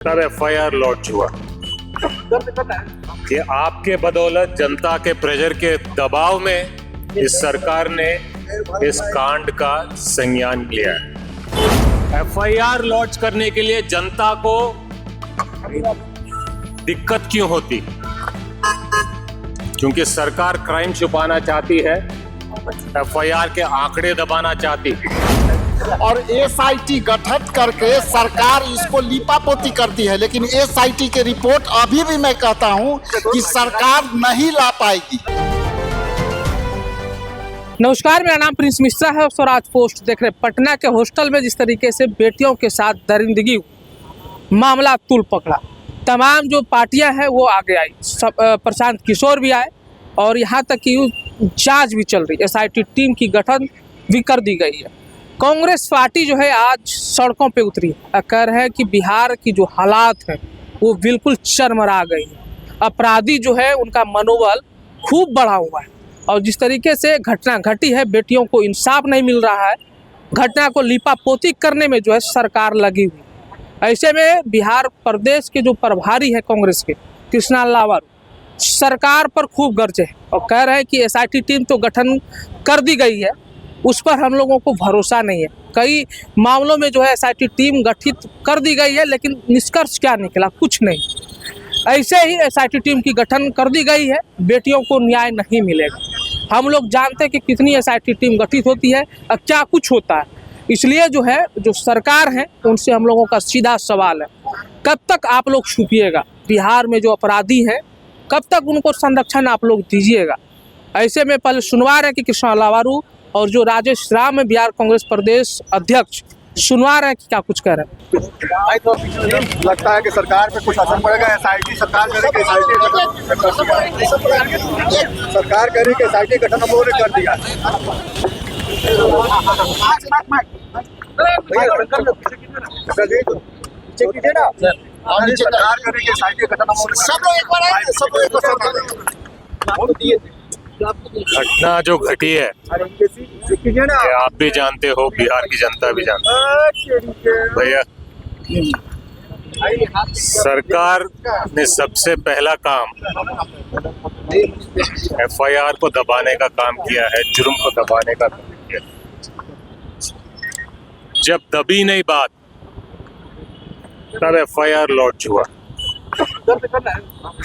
तब FIR launch हुआ कि आपके बदौलत जनता के प्रेशर के दबाव में इस सरकार ने इस कांड का संज्ञान लिया है। एफआईआर लॉन्च करने के लिए जनता को दिक्कत क्यों होती? क्योंकि सरकार क्राइम छुपाना चाहती है, एफआईआर के आंकड़े दबाना चाहती है और एसआईटी गठित करके सरकार इसको लीपापोती करती है। लेकिन एसआईटी की रिपोर्ट अभी भी मैं कहता हूं कि सरकार नहीं ला पाएगी। नमस्कार, मेरा नाम प्रिंस मिश्रा है और स्वराज पोस्ट देख रहे। पटना के हॉस्टल में जिस तरीके से बेटियों के साथ दरिंदगी मामला तुल पकड़ा, तमाम जो पार्टियां हैं वो आगे आई, प्रशांत किशोर भी आए और यहाँ तक कि जांच भी चल रही। एसआईटी टीम की गठन भी कर दी गई है। कांग्रेस पार्टी जो है आज सड़कों पे उतरी है, कह रहे हैं कि बिहार की जो हालात है वो बिल्कुल चरमरा गई है। अपराधी जो है उनका मनोबल खूब बढ़ा हुआ है और जिस तरीके से घटना घटी है, बेटियों को इंसाफ नहीं मिल रहा है, घटना को लीपापोती करने में जो है सरकार लगी हुई। ऐसे में बिहार प्रदेश के जो प्रभारी है कांग्रेस के, कृष्णा लावल, सरकार पर खूब गरजे हैं और कह रहे हैं कि एसआईटी टीम तो गठन कर दी गई है, उस पर हम लोगों को भरोसा नहीं है। कई मामलों में जो है एसआईटी टीम गठित कर दी गई है, लेकिन निष्कर्ष क्या निकला? कुछ नहीं। ऐसे ही एसआईटी टीम की गठन कर दी गई है, बेटियों को न्याय नहीं मिलेगा। हम लोग जानते हैं कि कितनी एसआईटी टीम गठित होती है और क्या कुछ होता है। इसलिए जो है जो सरकार है उनसे हम लोगों का सीधा सवाल है, कब तक आप लोग छुपिएगा? बिहार में जो अपराधी हैं कब तक उनको संरक्षण आप लोग दीजिएगा? ऐसे में पहले सुनवा रहे कि कृष्णा लावारू और जो राजेश राम है बिहार कांग्रेस प्रदेश अध्यक्ष, सुनवा रहे हैं कि क्या कुछ कह रहे हैं। तो लगता है कि सरकार पे कुछ असर पड़ेगा। एसआईटी सरकार करेगी, सरकार करेगी, एसआईटी गठन हम लोगों ने कर दिया। सरकार करेगी, एसआईटी गठन हम लोगों ने सब लोग एक बार आए, सब लोग एक बार। घटना जो घटी है कि आप भी जानते हो, बिहार की जनता भी जानती है। भैया, सरकार ने सबसे पहला काम एफआईआर को दबाने का काम किया है, जुर्म को दबाने का काम किया है। जब दबी नहीं बात, तब एफआईआर लॉन्च हुआ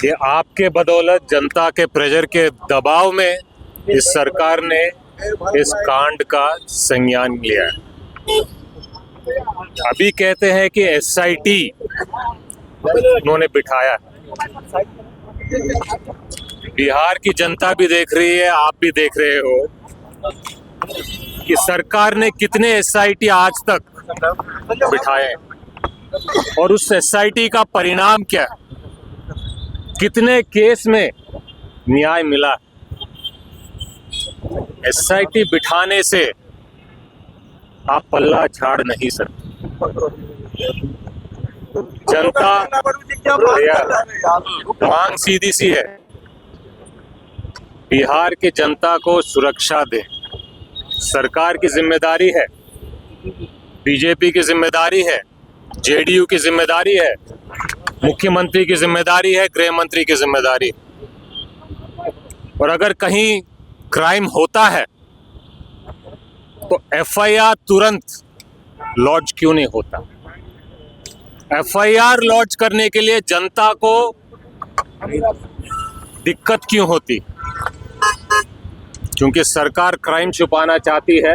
कि आपके बदौलत जनता के प्रेशर के दबाव में इस सरकार ने इस कांड का संज्ञान लिया है। अभी कहते हैं कि एसआईटी उन्होंने बिठाया। बिहार की जनता भी देख रही है, आप भी देख रहे हो कि सरकार ने कितने एसआईटी आज तक बिठाए और उस एसआईटी का परिणाम क्या है, कितने केस में न्याय मिला। एसआईटी बिठाने से आप पल्ला झाड़ नहीं सकते। जनता मांग सीधी सी है, बिहार की जनता को सुरक्षा दे। सरकार की जिम्मेदारी है, बीजेपी की जिम्मेदारी है, जेडीयू की जिम्मेदारी है, मुख्यमंत्री की जिम्मेदारी है, गृह मंत्री की जिम्मेदारी। और अगर कहीं क्राइम होता है तो एफआईआर तुरंत लॉन्च क्यों नहीं होता? एफआईआर लॉन्च करने के लिए जनता को दिक्कत क्यों होती? क्योंकि सरकार क्राइम छुपाना चाहती है,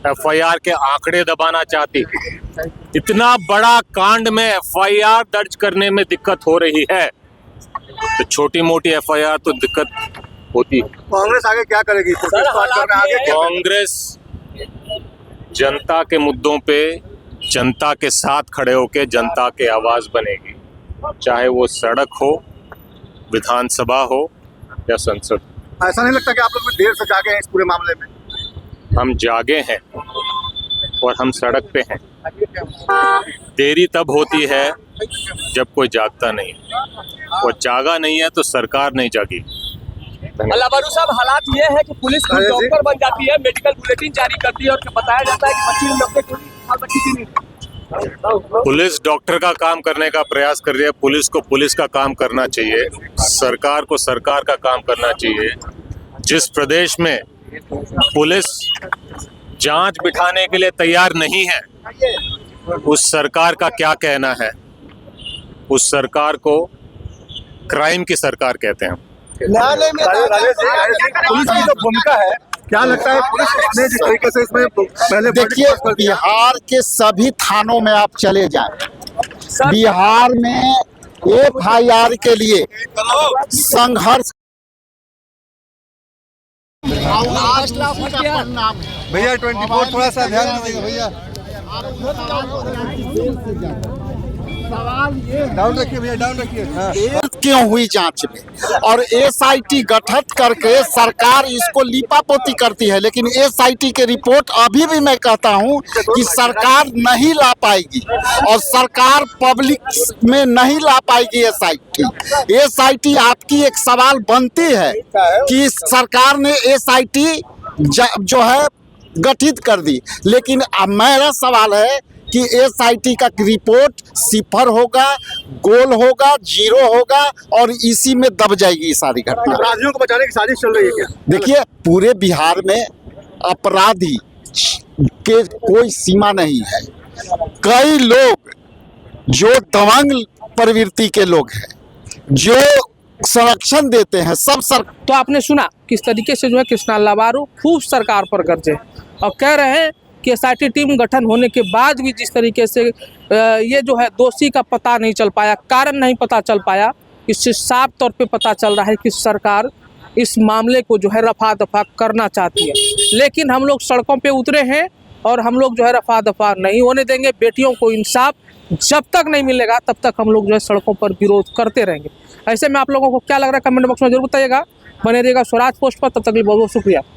एफआईआर के आंकड़े दबाना चाहती है। इतना बड़ा कांड में एफआईआर दर्ज करने में दिक्कत हो रही है तो छोटी मोटी एफआईआर तो दिक्कत होती है। कांग्रेस आगे क्या करेगी? कांग्रेस जनता के मुद्दों पे जनता के साथ खड़े होकर जनता के आवाज बनेगी, चाहे वो सड़क हो, विधानसभा हो या संसद। ऐसा नहीं लगता कि आप लोग देर से जागे हैं इस पूरे मामले में? हम जागे हैं और हम सड़क पे हैं। देरी तब होती है जब कोई जागता नहीं, और जागा नहीं है तो सरकार नहीं जागी। लावारू साहब, हालात ये है कि पुलिस खुद डॉक्टर बन जाती है, मेडिकल बुलेटिन जारी करती है और बताया जाता है कि बच्ची 90 साल बच्ची थी नहीं। पुलिस डॉक्टर का काम करने का प्रयास कर रही है। पुलिस को पुलिस का काम करना चाहिए, सरकार को सरकार का काम करना चाहिए। जिस प्रदेश में पुलिस जांच बिठाने के लिए तैयार नहीं है, उस सरकार का क्या कहना है? उस सरकार को क्राइम की सरकार कहते हैं। न्यायालय में पुलिस की जो भूमिका है, क्या लगता है पुलिस ने जिस तरीके से इसमें पहले देखिए, बिहार के सभी थानों में आप चले जाएं, बिहार में FIR के लिए संघर्ष भैया 24 थोड़ा सा ध्यान दीजिएगा भैया, डाउन रखिए भैया, डाउन रखिए। हाँ। क्यों हुई जांच में, और SIT गठित करके सरकार इसको लीपापोती करती है, लेकिन SIT के रिपोर्ट अभी भी मैं कहता हूं कि सरकार नहीं ला पाएगी और सरकार पब्लिक में नहीं ला पाएगी। SIT आपकी एक सवाल बनती है कि सरकार ने SIT जो है गठित कर दी, लेकिन अब मेरा सवाल है कि SIT का रिपोर्ट सिफर होगा, गोल होगा, जीरो होगा और इसी में दब जाएगी सारी घटना। अपराधियों को बचाने की साजिश चल रही है क्या? देखिए, पूरे बिहार में अपराधी के कोई सीमा नहीं है। कई लोग जो दबंग प्रवृत्ति के लोग हैं, जो संरक्षण देते हैं, सब तो आपने सुना किस तरीके से जो है कृष्णा लाबारू खूब सरकार पर गरजे और कह रहे हैं कि SIT टीम गठन होने के बाद भी जिस तरीके से ये जो है दोषी का पता नहीं चल पाया, कारण नहीं पता चल पाया, इससे साफ तौर पे पता चल रहा है कि सरकार इस मामले को जो है रफा दफा करना चाहती है। लेकिन हम लोग सड़कों पे उतरे हैं और हम लोग जो है रफा दफा नहीं होने देंगे। बेटियों को इंसाफ जब तक नहीं मिलेगा तब तक हम लोग जो है सड़कों पर विरोध करते रहेंगे। ऐसे में आप लोगों को क्या लग रहा है कमेंट बॉक्स में जरूर बताइएगा। बने रहिएगा स्वराज पोस्ट पर, तब तक के लिए बहुत बहुत शुक्रिया।